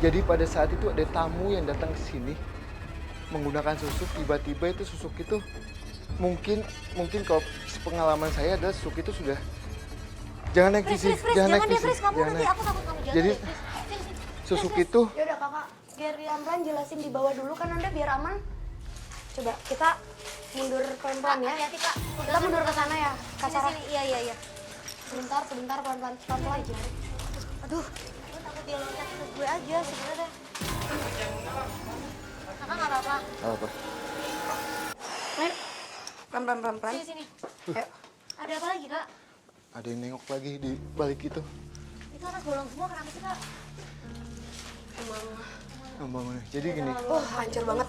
Jadi pada saat itu ada tamu yang datang ke sini menggunakan susuk, tiba-tiba itu susuk itu mungkin kalau pengalaman saya adalah susuk itu sudah jangan naik visi, jangan naik visi, kamu jangan nanti naik. aku takut kamu jatuh. Jadi deh. susuk itu Yaudah kakak, biar pelan-pelan jelasin di bawah dulu kan Anda biar aman. Coba kita mundur pelan-pelan ya. Hati-hati kak. Kita mundur ke sana ya, Kak Sini, Sarah. sini. Iya. Sebentar, pelan-pelan. Aduh, aku takut dia loncat ke gue aja sebenarnya. Kakak nggak apa-apa. apa? Ayo, pelan-pelan. Sini. Ayo. Ada apa lagi kak? Ada yang nengok lagi di balik itu. Itu atas bolong semua kenapa sih kak? Membangunnya. Jadi gini, Hancur banget.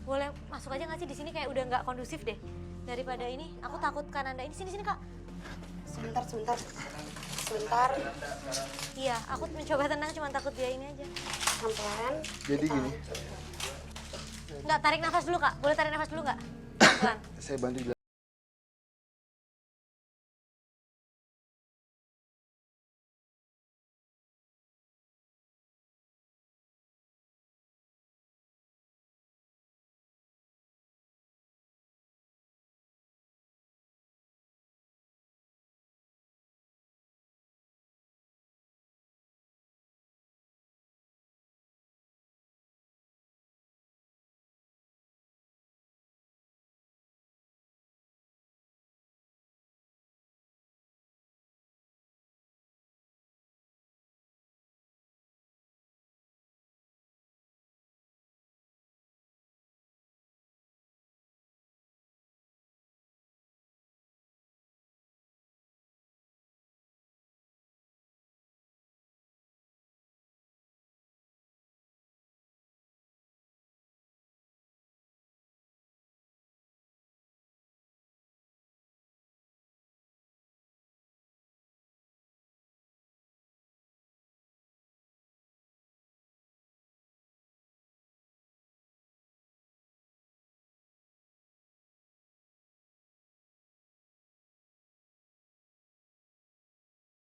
Boleh masuk aja nggak sih di sini kayak udah nggak kondusif deh daripada ini. Aku takut Kananda ini sini kak. Sebentar. Iya, aku mencoba tenang cuma takut dia ini aja. Pelan-pelan. jadi gini. Nggak, tarik nafas dulu kak. Boleh tarik nafas dulu nggak? Pelan. Saya bantu jelasin.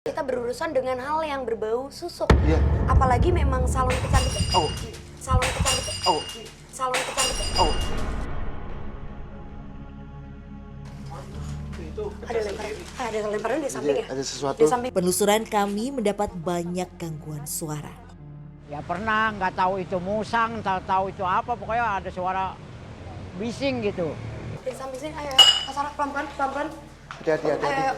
Kita berurusan dengan hal yang berbau susuk. Iya. Apalagi memang salon kecantikan. Oh. Salon kecantikan. Oh. Salon kecantikan. Oh. Ada lemparan di samping ya? Ada sesuatu. Di samping. Penelusuran kami mendapat banyak gangguan suara. Ya pernah, nggak tahu itu musang, tahu itu apa, pokoknya ada suara bising gitu. Di samping sini, ayo. Kak Sarah, pelan-pelan. Hati-hati. Ayo.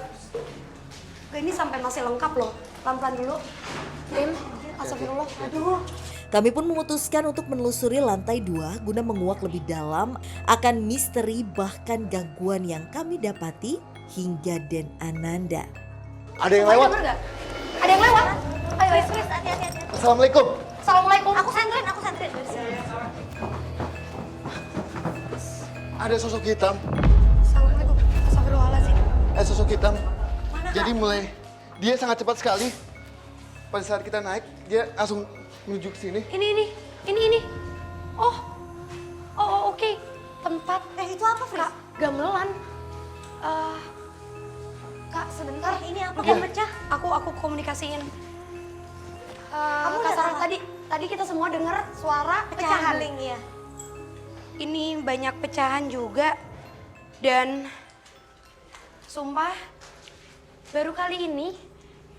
Ini sampai masih lengkap loh. Pelan-pelan dulu. Lim, astagfirullah. Aduh. Kami pun memutuskan untuk menelusuri lantai 2 guna menguak lebih dalam akan misteri bahkan gangguan yang kami dapati hingga Den Ananda. Ada yang lewat. Bener nggak? Ada yang lewat? Ayo, Chris, hati-hati. Assalamualaikum. Assalamualaikum. Aku sentrin. Ada sosok hitam. Assalamualaikum. Astagfirullahaladzim. Sosok hitam. Mana, Jadi dia sangat cepat sekali. Pada saat kita naik, dia langsung menuju ke sini. Ini. Oh, oke. Tempat. itu apa, Fris? Kak, gamelan. Kak, sebentar. Ini apa Iya. yang pecah? Aku komunikasiin. Kamu Kak lihat Sarah, apa? tadi kita semua dengar suara pecahan. Beling ya. Ini banyak pecahan juga. Dan sumpah baru kali ini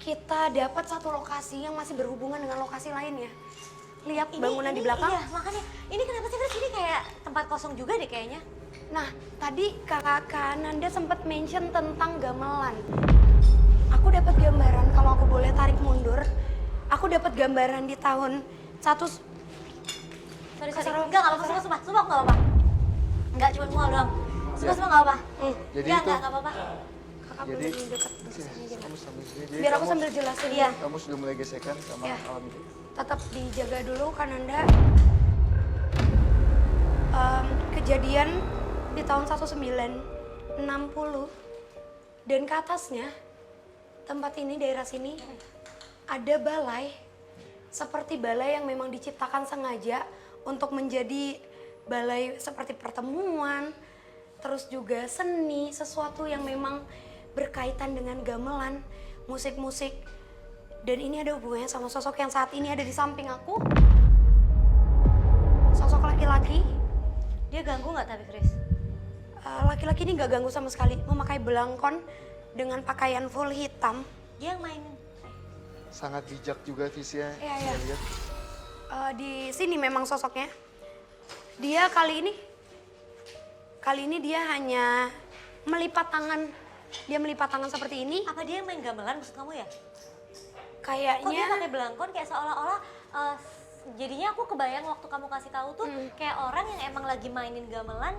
kita dapat satu lokasi yang masih berhubungan dengan lokasi lainnya. Lihat bangunan di belakang. Iya, makanya. Ini kenapa sih, Fris? Ini kayak tempat kosong juga deh kayaknya. Nah, tadi kakak Nanda sempat mention tentang gamelan. Aku dapat gambaran, kalau aku boleh tarik mundur, aku dapat gambaran di tahun Sorry. Enggak apa-apa, sumpah aku enggak apa-apa. Enggak, cuma mual doang. Sumpah enggak apa-apa. Jadi Enggak apa-apa. Kakak Jadi, boleh dekat ke sini aja. kamu sambil sini. Jadi Biar aku kamu- sambil jelasin. Iya. Kamu sudah mulai gesekan sama Ya. alam itu. Tetap dijaga dulu kan Anda. Kejadian di tahun 1960 dan ke atasnya tempat ini, daerah sini ada balai seperti balai yang memang diciptakan sengaja untuk menjadi balai seperti pertemuan, terus juga seni, sesuatu yang memang berkaitan dengan gamelan, musik-musik. Dan ini ada hubungannya sama sosok yang saat ini ada di samping aku. laki-laki. Dia ganggu nggak tapi Chris? Laki-laki ini nggak ganggu sama sekali, memakai belangkon dengan pakaian full hitam. Dia yang main. Sangat bijak juga visinya. Iya, iya. saya lihat. Di sini memang sosoknya. Dia kali ini dia hanya melipat tangan. Dia melipat tangan seperti ini. Apa dia yang main gamelan maksud kamu ya? Kok dia Kayaknya pakai belangkon kayak seolah-olah jadinya aku kebayang waktu kamu kasih tahu tuh kayak orang yang emang lagi mainin gamelan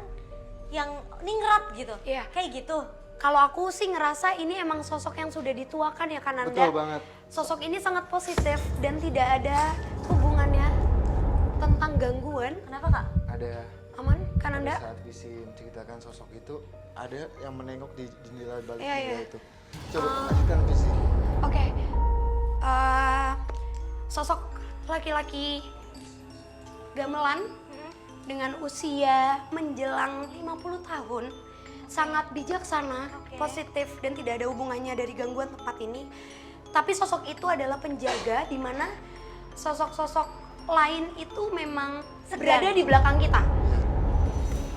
yang ningrat gitu. Iya. Kayak gitu. kalau aku sih ngerasa ini emang sosok yang sudah dituakan ya Kananda. Betul banget. Sosok ini sangat positif dan tidak ada hubungannya tentang gangguan. Kenapa Kak? Ada Aman pada Kananda? saat Visi menceritakan sosok itu, ada yang menengok di jendela balik Iya, jendela iya. itu. Coba lanjutkan Visi. Oke. Sosok laki-laki gamelan dengan usia menjelang 50 tahun, sangat bijaksana, positif dan tidak ada hubungannya dari gangguan tempat ini. Tapi sosok itu adalah penjaga di mana sosok-sosok lain itu memang Segan. berada di belakang kita.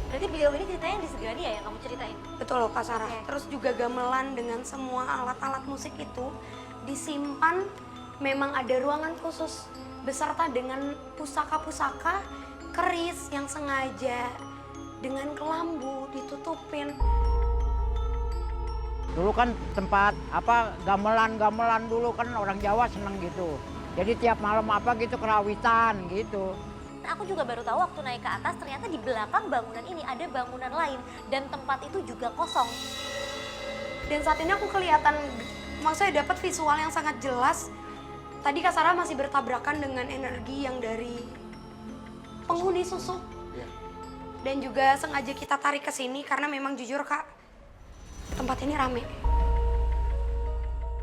Berarti beliau ini ceritanya yang disegani ya yang kamu ceritain? Betul Kak Sarah. Oke. Terus juga gamelan dengan semua alat-alat musik itu disimpan, memang ada ruangan khusus beserta dengan pusaka-pusaka keris yang sengaja dengan kelambu ditutupin. Dulu kan tempat apa gamelan dulu kan orang Jawa seneng gitu. Jadi tiap malam apa gitu kerawitan gitu. Aku juga baru tahu waktu naik ke atas ternyata di belakang bangunan ini ada bangunan lain dan tempat itu juga kosong. Dan saat ini aku kelihatan, maksudnya dapat visual yang sangat jelas. Tadi Kak Sarah masih bertabrakan dengan energi yang dari penghuni susuk. Ya. Dan juga sengaja kita tarik ke sini karena memang jujur Kak, tempat ini rame.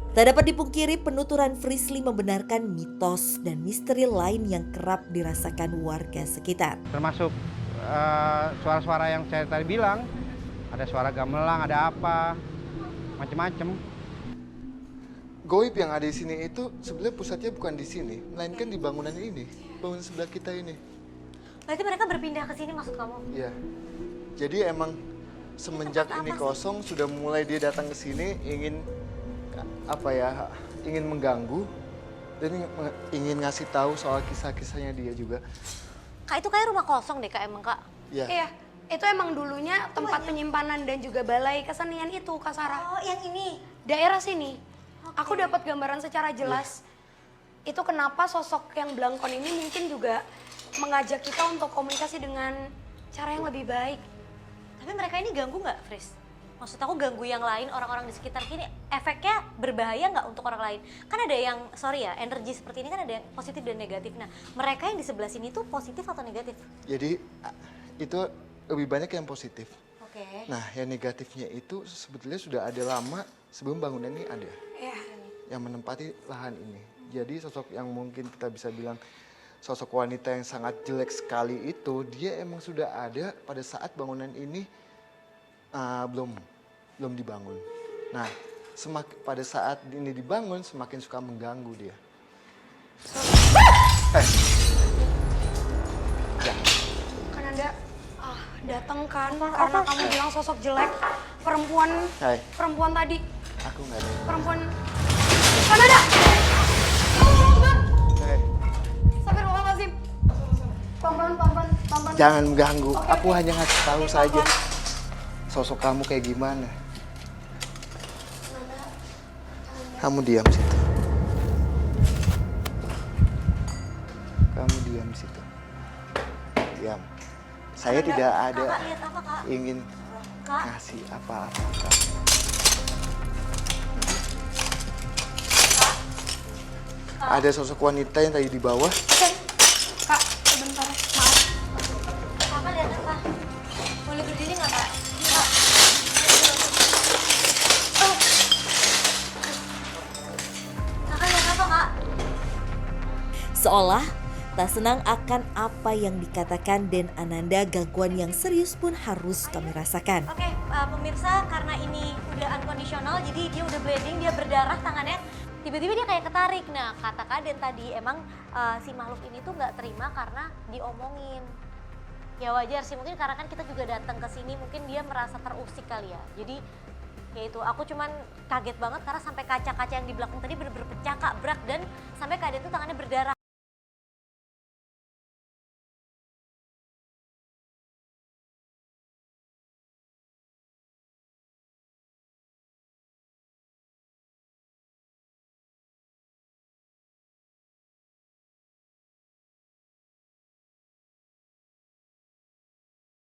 Tak dapat dipungkiri penuturan Frisly membenarkan mitos dan misteri lain yang kerap dirasakan warga sekitar. Termasuk suara-suara yang saya tadi bilang, ada suara gamelan, ada apa, macem-macem. Goib yang ada di sini itu sebenarnya pusatnya bukan di sini, melainkan di bangunan ini, bangunan sebelah kita ini. Berarti mereka berpindah ke sini maksud kamu? Ya, jadi emang semenjak tempat ini apa sih? kosong sudah mulai dia datang ke sini ingin ingin mengganggu dan ingin ngasih tahu soal kisah-kisahnya dia juga. Kak itu kayak rumah kosong deh Kak emang Kak? Ya, Iya, itu emang dulunya tempat penyimpanan dan juga balai kesenian itu Kak Sarah. Oh yang ini? Daerah sini. Aku dapat gambaran secara jelas. Itu kenapa sosok yang belangkon ini mungkin juga mengajak kita untuk komunikasi dengan cara yang lebih baik. Tapi mereka ini ganggu nggak Fris? Maksud aku ganggu yang lain, orang-orang di sekitar sini efeknya berbahaya nggak untuk orang lain? Kan ada yang, sorry ya, energi seperti ini kan ada yang positif dan negatif. Nah mereka yang di sebelah sini tuh positif atau negatif? jadi itu lebih banyak yang positif. Oke. Nah, yang negatifnya itu sebetulnya sudah ada lama sebelum bangunan ini ada. Ya. Yang menempati lahan ini. Jadi sosok yang mungkin kita bisa bilang sosok wanita yang sangat jelek sekali itu, dia emang sudah ada pada saat bangunan ini belum dibangun. Nah, pada saat ini dibangun semakin suka mengganggu dia. Kananda, datang kan karena kamu bilang sosok jelek. Perempuan Hai, tadi. aku nggak ada. Perempuan. Kananda! Hai, Astagfirullahaladzim. Pelan-pelan. jangan mengganggu. Aku hanya ngasih tahu saja sosok kamu kayak gimana. Kamu diam situ. Kamu diam situ. Diam. Saya tidak ada Kakak lihat apa Kak? ingin Kak? ngasih apa-apa ke kamu. Ada sosok wanita yang tadi di bawah. Kak, sebentar. Maaf. Kakak lihat apa? Boleh berdiri nggak Kak? Kak. Oh. Kakak lihat apa Kak? Seolah tak senang akan apa yang dikatakan Den Ananda, gangguan yang serius pun harus kami rasakan. Oke, pemirsa, karena ini udah unconditional, jadi dia udah bleeding, dia berdarah tangannya. Tiba-tiba dia kayak ketarik. Nah, kata Kak Den tadi emang si makhluk ini tuh nggak terima karena diomongin. Ya wajar sih, mungkin karena kan kita juga datang ke sini, mungkin dia merasa terusik kali ya. Jadi ya itu, aku cuman kaget banget karena sampai kaca-kaca yang di belakang tadi bener-bener pecah Kak, brak, dan sampai keadaan itu tangannya berdarah.